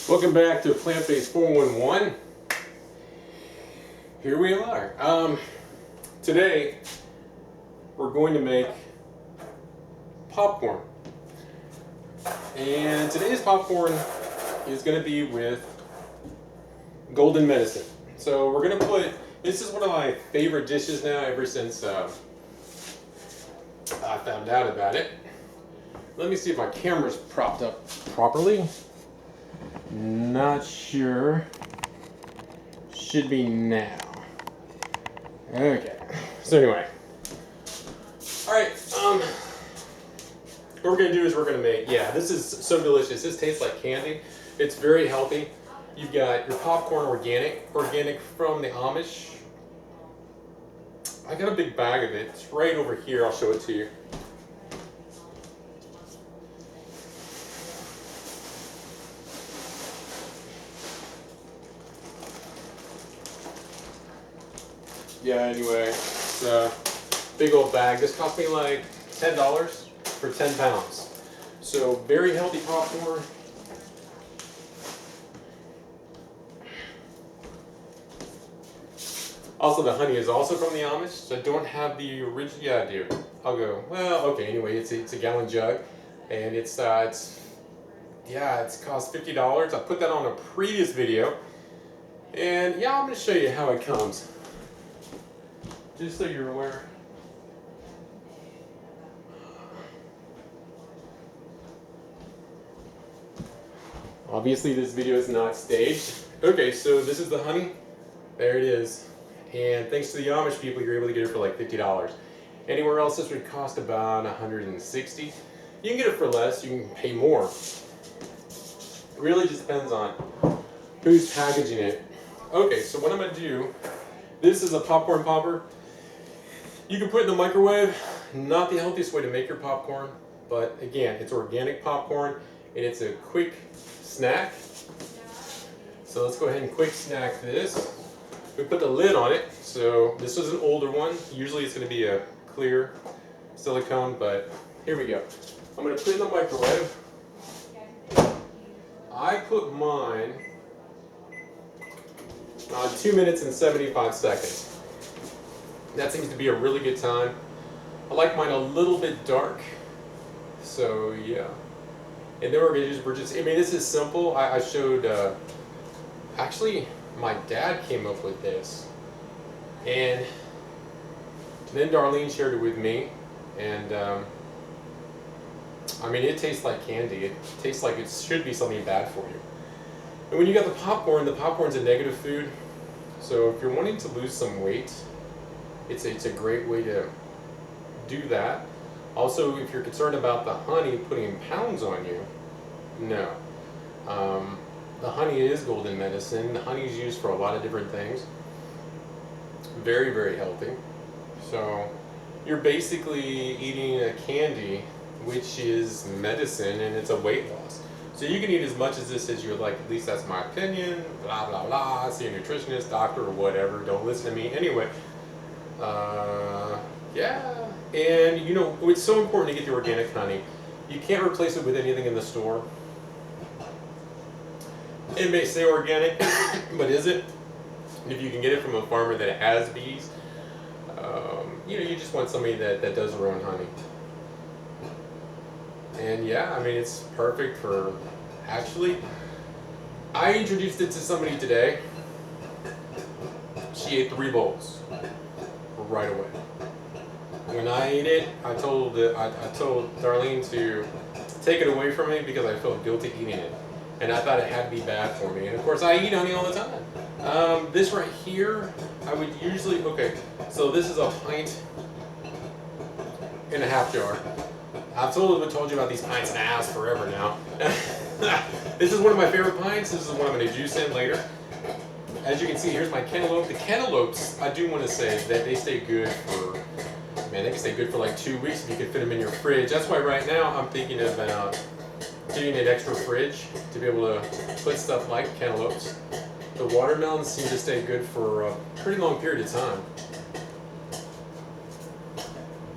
Welcome back to Plant-Based 411. Here we are. Today we're going to make popcorn. And today's popcorn is going to be with golden medicine. So we're going to this is one of my favorite dishes now ever since I found out about it. Let me see if my camera's propped up properly. Not sure. Should be now. Okay. So anyway. Alright, what we're gonna do is we're gonna make, this is so delicious. This tastes like candy. It's very healthy. You've got your popcorn organic from the Amish. I got a big bag of it. It's right over here. I'll show it to you. Anyway, it's a big old bag. This cost me like $10 for 10 pounds. So very healthy popcorn. Also, the honey is also from the Amish, so I don't have the original. Yeah, I do. I'll go. Well, okay. Anyway, it's a gallon jug, and it's cost $50. I put that on a previous video, and I'm going to show you how it comes, just so you're aware. Obviously, this video is not staged. Okay, so this is the honey. There it is. And thanks to the Amish people, you're able to get it for like $50. Anywhere else, this would cost about $160. You can get it for less. You can pay more. It really just depends on who's packaging it. Okay, so what I'm going to do, this is a popcorn popper. You can put it in the microwave. Not the healthiest way to make your popcorn, but again, it's organic popcorn and it's a quick snack. So let's go ahead and quick snack this. We put the lid on it, so this is an older one. Usually it's going to be a clear silicone, but here we go. I'm going to put it in the microwave. I put mine on 2 minutes and 75 seconds. That seems to be a really good time. I like mine a little bit dark, so yeah. And then we're just, this is simple. I showed, actually, my dad came up with this, and then Darlene shared it with me, and it tastes like candy. It tastes like it should be something bad for you. And when you got the popcorn's a negative food, so if you're wanting to lose some weight, it's a great way to do that. Also, if you're concerned about the honey putting pounds on you, no. The honey is golden medicine. The honey is used for a lot of different things. Very, very healthy. So you're basically eating a candy, which is medicine, and it's a weight loss. So you can eat as much as this as you like. At least that's my opinion. Blah, blah, blah. See a nutritionist, doctor, or whatever. Don't listen to me. Anyway. And it's so important to get the organic honey. You can't replace it with anything in the store. It may say organic, but is it? If you can get it from a farmer that has bees, you just want somebody that does their own honey. And it's perfect for, actually, I introduced it to somebody today. She ate 3 bowls right away. When I ate it, I told Darlene to take it away from me because I felt guilty eating it. And I thought it had to be bad for me. And of course, I eat honey all the time. This right here, I would usually, so this is a 1.5 pint jar. I've told you about these pints and a half forever now. This is one of my favorite pints. This is the one I'm going to juice in later. As you can see, here's my cantaloupe. The cantaloupes, I do want to say that they stay good for, they can stay good for like 2 weeks if you can fit them in your fridge. That's why right now I'm thinking about getting an extra fridge to be able to put stuff like cantaloupes. The watermelons seem to stay good for a pretty long period of time.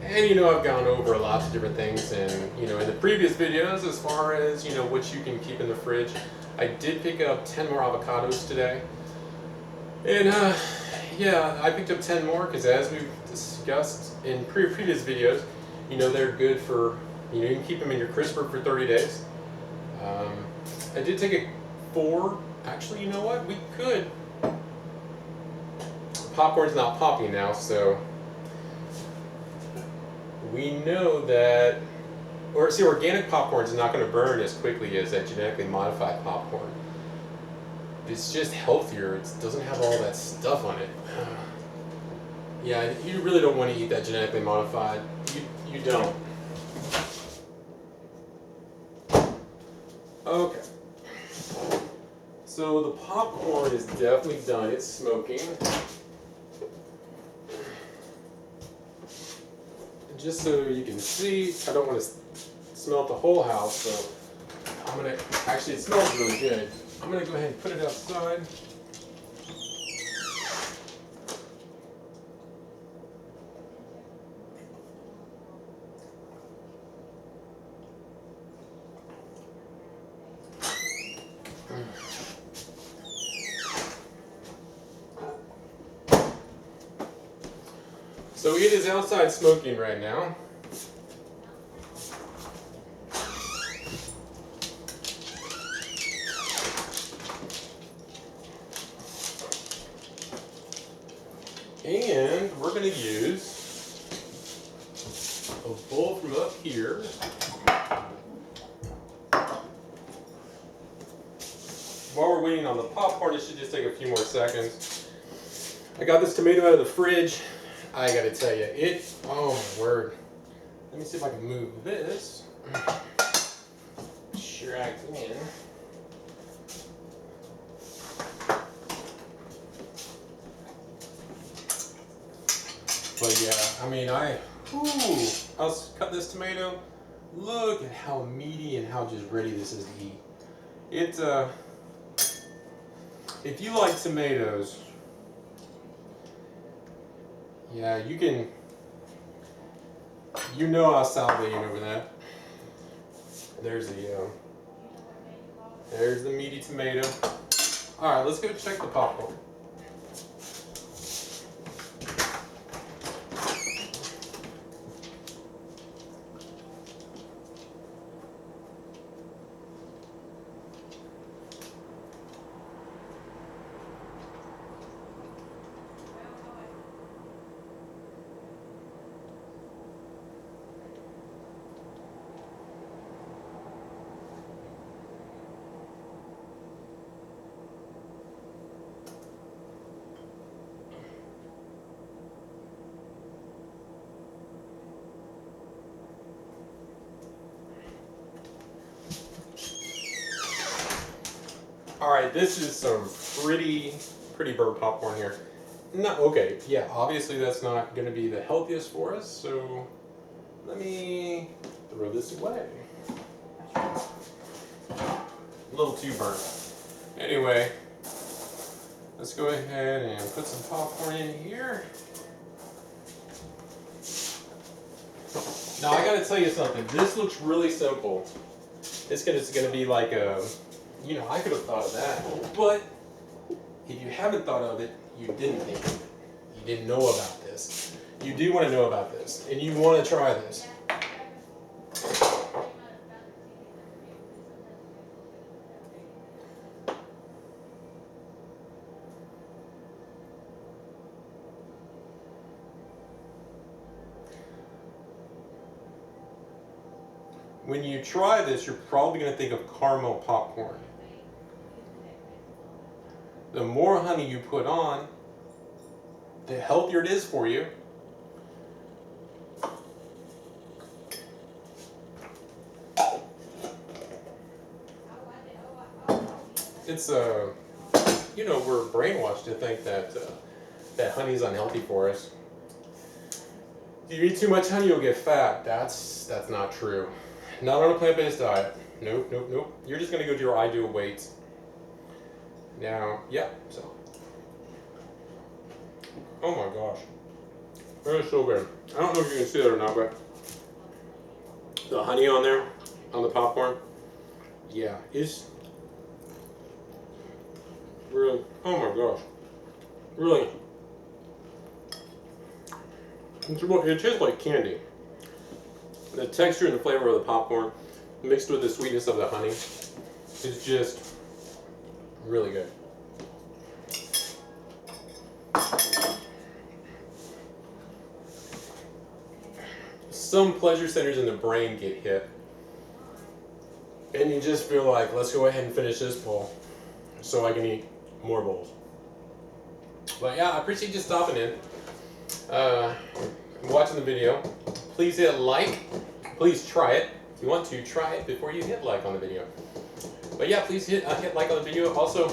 And I've gone over lots of different things, and in the previous videos as far as what you can keep in the fridge. I did pick up 10 more avocados today. And yeah, I picked up 10 more because as we've discussed in previous videos, you know, they're good for, you know, you can keep them in your crisper for 30 days. I did take a 4. Actually, you know what? We could. Popcorn's not popping now, so we know that, or see, organic popcorn is not going to burn as quickly as that genetically modified popcorn. It's just healthier. It doesn't have all that stuff on it. Yeah, you really don't want to eat that genetically modified. You don't. Okay. So the popcorn is definitely done. It's smoking. Just so you can see, I don't want to smell the whole house, so I'm going to, actually it smells really good. I'm going to go ahead and put it outside. So it is outside smoking right now. And we're going to use a bowl from up here. While we're waiting on the popcorn, it should just take a few more seconds. I got this tomato out of the fridge. I gotta tell you, oh my word. Let me see if I can move this. Shrag in. But yeah, I mean, I'll cut this tomato. Look at how meaty and how just ready this is to eat. It's, if you like tomatoes, yeah, you can, you know I'll salivating over that. There's the meaty tomato. All right, let's go check the popcorn. All right, this is some pretty bird popcorn here. No, okay, yeah, obviously that's not going to be the healthiest for us, so let me throw this away. A little too burnt. Anyway, let's go ahead and put some popcorn in here. Now I got to tell you something. This looks really simple. It's gonna be like a, you know, I could have thought of that, but if you haven't thought of it, you didn't think of it. You didn't know about this. You do want to know about this, and you want to try this. When you try this, you're probably going to think of caramel popcorn. The more honey you put on, the healthier it is for you. It's you know, we're brainwashed to think that that honey is unhealthy for us. If you eat too much honey, you'll get fat. That's not true. Not on a plant-based diet. Nope, nope, nope. You're just gonna go to your ideal weight. Now, yeah, so. Oh my gosh. That is so good. I don't know if you can see that or not, but the honey on there, on the popcorn, yeah, it's Really, oh my gosh, really. It tastes like candy. The texture and the flavor of the popcorn mixed with the sweetness of the honey is just really good. Some pleasure centers in the brain get hit, and you just feel like, let's go ahead and finish this bowl so I can eat more bowls. But yeah, I appreciate you stopping in, watching the video. Please hit like. Please try it. If you want to, try it before you hit like on the video. But yeah, please hit like on the video. Also,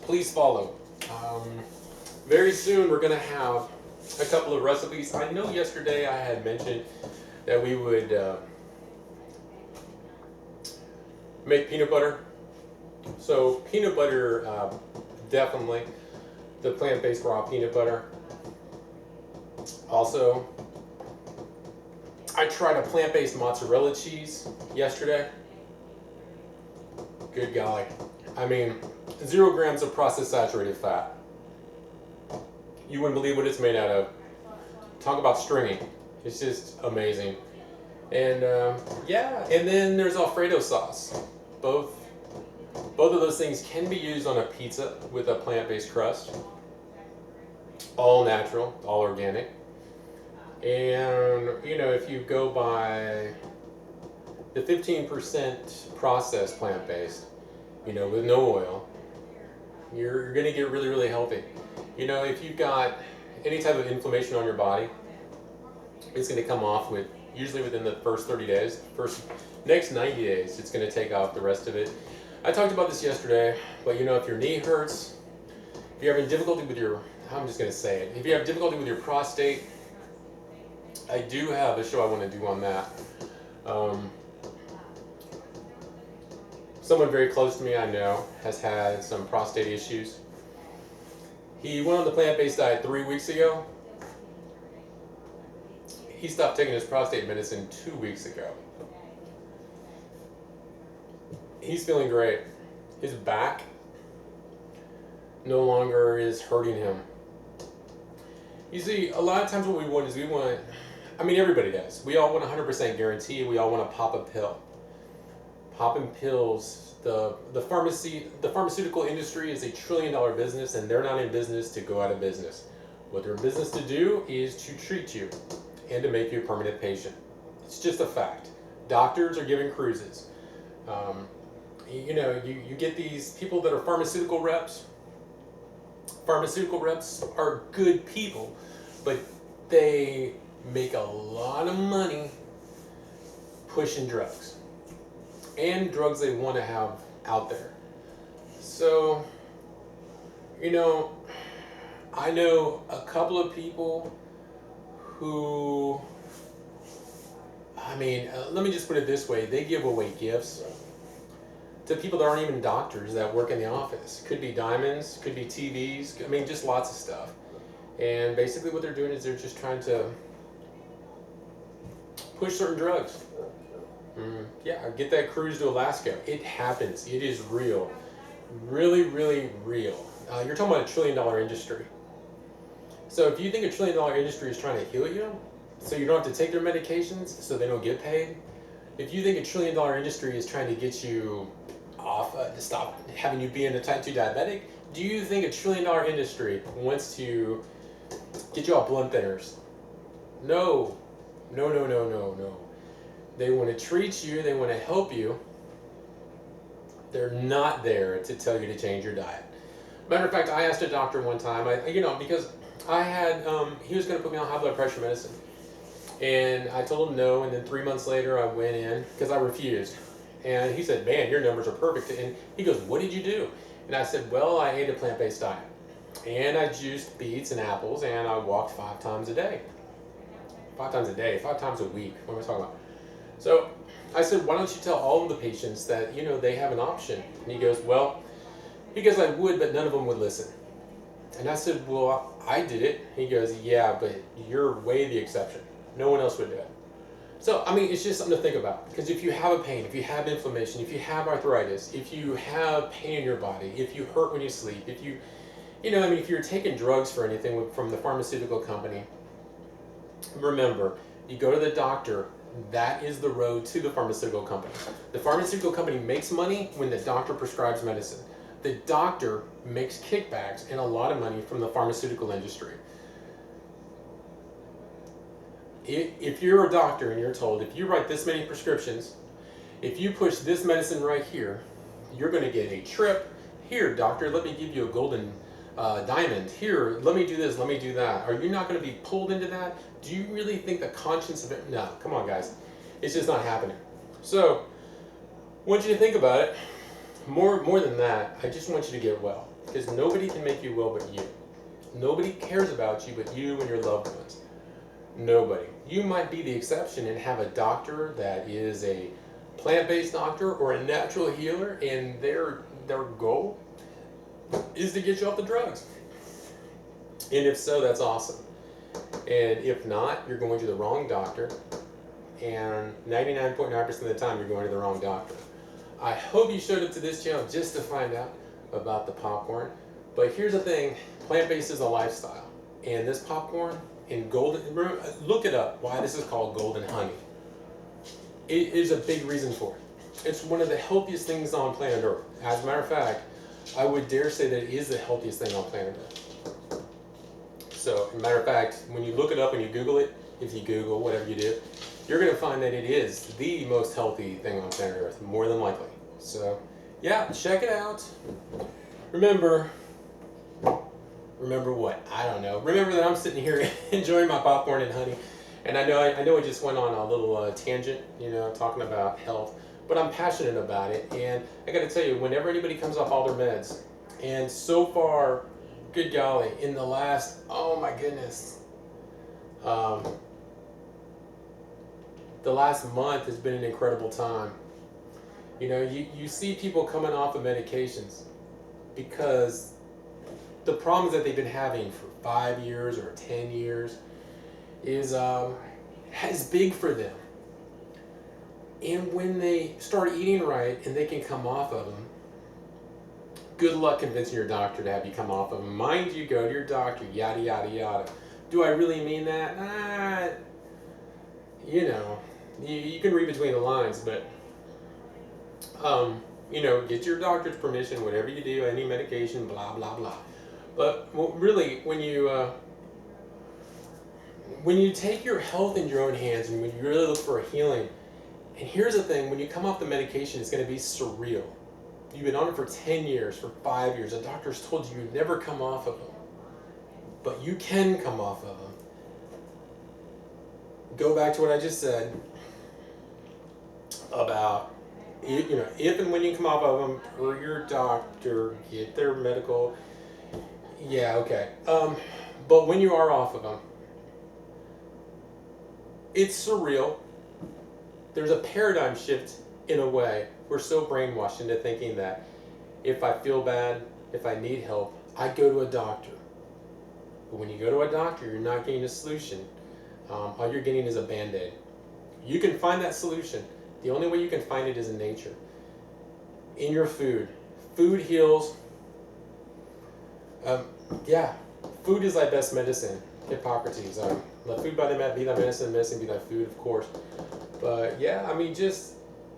please follow. Very soon we're gonna have a couple of recipes. I know yesterday I had mentioned that we would make peanut butter. So peanut butter, definitely the plant-based raw peanut butter. Also, I tried a plant-based mozzarella cheese yesterday. Good golly. I mean, 0 grams of processed saturated fat. You wouldn't believe what it's made out of. Talk about stringy. It's just amazing. And yeah, and then there's Alfredo sauce. Both of those things can be used on a pizza with a plant-based crust. All natural, all organic. And you know, if you go by the 15% processed plant-based, you know, with no oil, you're gonna get really, really healthy. You know, if you've got any type of inflammation on your body, it's gonna come off usually within the first 30 days. Next 90 days, it's gonna take off the rest of it. I talked about this yesterday, but you know, if your knee hurts, if you're having difficulty with I'm just gonna say it. If you have difficulty with your prostate, I do have a show I want to do on that. Someone very close to me I know has had some prostate issues. He went on the plant-based diet 3 weeks ago. He stopped taking his prostate medicine 2 weeks ago. He's feeling great. His back no longer is hurting him. You see, a lot of times what we want is I mean, everybody does. We all want 100% guarantee. We all want to pop a pill. Popping pills. The pharmaceutical industry is $1 trillion business, and they're not in business to go out of business. What they're in business to do is to treat you and to make you a permanent patient. It's just a fact. Doctors are giving cruises. You know, you get these people that are pharmaceutical reps. Pharmaceutical reps are good people, but they make a lot of money pushing drugs and drugs they want to have out there. So, you know, I know a couple of people who, I mean, let me just put it this way, they give away gifts to people that aren't even doctors that work in the office. Could be diamonds, could be TVs, I mean, just lots of stuff. And basically what they're doing is they're just trying to push certain drugs. Yeah, get that cruise to Alaska. It happens. It is real. Really, really real. You're talking about $1 trillion industry. So if you think $1 trillion industry is trying to heal you, so you don't have to take their medications, so they don't get paid, if you think $1 trillion industry is trying to get you off, to stop having you being a type 2 diabetic, do you think $1 trillion industry wants to get you off blood thinners? No. No, no, no, no, no. They want to treat you, they want to help you. They're not there to tell you to change your diet. Matter of fact, I asked a doctor one time, because I had, he was going to put me on high blood pressure medicine. And I told him no, and then 3 months later I went in, because I refused. And he said, man, your numbers are perfect. And he goes, what did you do? And I said, well, I ate a plant-based diet. And I juiced beets and apples, and I walked 5 times a day. 5 times a day, 5 times a week. What am I talking about? So I said, why don't you tell all of the patients that, they have an option? And he goes, I would, but none of them would listen. And I said, well, I did it. He goes, yeah, but you're way the exception. No one else would do it. So, I mean, it's just something to think about. Because if you have a pain, if you have inflammation, if you have arthritis, if you have pain in your body, if you hurt when you sleep, if you, I mean, if you're taking drugs for anything from the pharmaceutical company, remember, you go to the doctor, that is the road to the pharmaceutical company. The pharmaceutical company makes money when the doctor prescribes medicine. The doctor makes kickbacks and a lot of money from the pharmaceutical industry. If you're a doctor and you're told, if you write this many prescriptions, if you push this medicine right here, you're going to get a trip. Here, doctor, let me give you a golden diamond. Here, let me do this, let me do that. Are you not going to be pulled into that? Do you really think the conscience of it? No, come on, guys. It's just not happening. So, I want you to think about it. More than that, I just want you to get well. Because nobody can make you well but you. Nobody cares about you but you and your loved ones. Nobody. You might be the exception and have a doctor that is a plant-based doctor or a natural healer, and their goal is to get you off the drugs. And if so, that's awesome. And if not, you're going to the wrong doctor, and 99.9% of the time you're going to the wrong doctor. I hope you showed up to this channel just to find out about the popcorn. But here's the thing, plant-based is a lifestyle. And this popcorn in golden, look it up, why this is called golden honey. It is a big reason for it. It's one of the healthiest things on planet Earth. As a matter of fact, I would dare say that it is the healthiest thing on planet Earth. So, as a matter of fact, when you look it up and you Google it, if you Google, whatever you do, you're going to find that it is the most healthy thing on planet Earth, more than likely. So, yeah, check it out. Remember what? I don't know. Remember that I'm sitting here enjoying my popcorn and honey. And I know I just went on a little tangent, talking about health, but I'm passionate about it. And I got to tell you, whenever anybody comes off all their meds, and so far, good golly, in the last, oh my goodness, the last month has been an incredible time. You see people coming off of medications because the problems that they've been having for 5 years or 10 years is big for them. And when they start eating right and they can come off of them, good luck convincing your doctor to have you come off of them. Mind you, go to your doctor, yada, yada, yada. Do I really mean that? You can read between the lines, but, get your doctor's permission, whatever you do, any medication, blah, blah, blah. But really, when you take your health in your own hands and when you really look for a healing, and here's the thing, when you come off the medication, it's going to be surreal. You've been on it for 10 years, for 5 years. The doctor's told you you'd never come off of them. But you can come off of them. Go back to what I just said about, if and when you come off of them, per your doctor, get their medical. Yeah, okay. But when you are off of them, it's surreal. There's a paradigm shift in a way. We're so brainwashed into thinking that if I feel bad, if I need help, I go to a doctor. But when you go to a doctor, you're not getting a solution. All you're getting is a Band-Aid. You can find that solution. The only way you can find it is in nature. In your food. Food heals. Food is thy best medicine. Hippocrates. Let food be thy medicine, medicine be thy food, of course. But yeah, just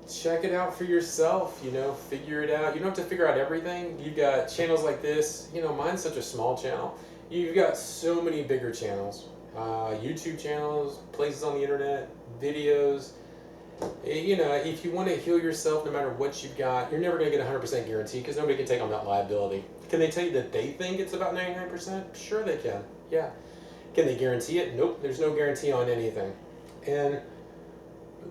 check it out for yourself, figure it out. You don't have to figure out everything. You've got channels like this. Mine's such a small channel. You've got so many bigger channels. YouTube channels, places on the internet, videos. If you want to heal yourself, no matter what you've got, you're never going to get 100% guarantee because nobody can take on that liability. Can they tell you that they think it's about 99%? Sure they can. Yeah. Can they guarantee it? Nope. There's no guarantee on anything. And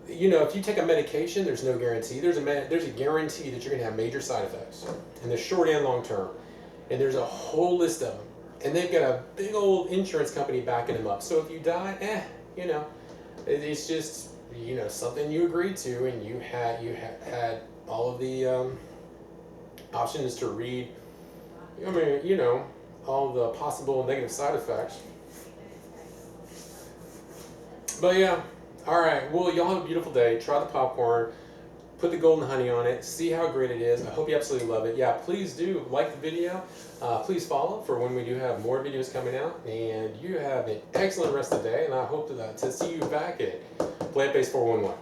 if you take a medication, there's no guarantee. There's a guarantee that you're going to have major side effects in the short and long term. And there's a whole list of them. And they've got a big old insurance company backing them up. So if you die, it's just, something you agreed to, and you had all of the options to read, all the possible negative side effects. But yeah, All right, well, y'all have a beautiful day. Try the popcorn. Put the golden honey on it. See how great it is. I hope you absolutely love it. Yeah, please do like the video. Please follow for when we do have more videos coming out. And you have an excellent rest of the day. And I hope to see you back at Plant Based 411.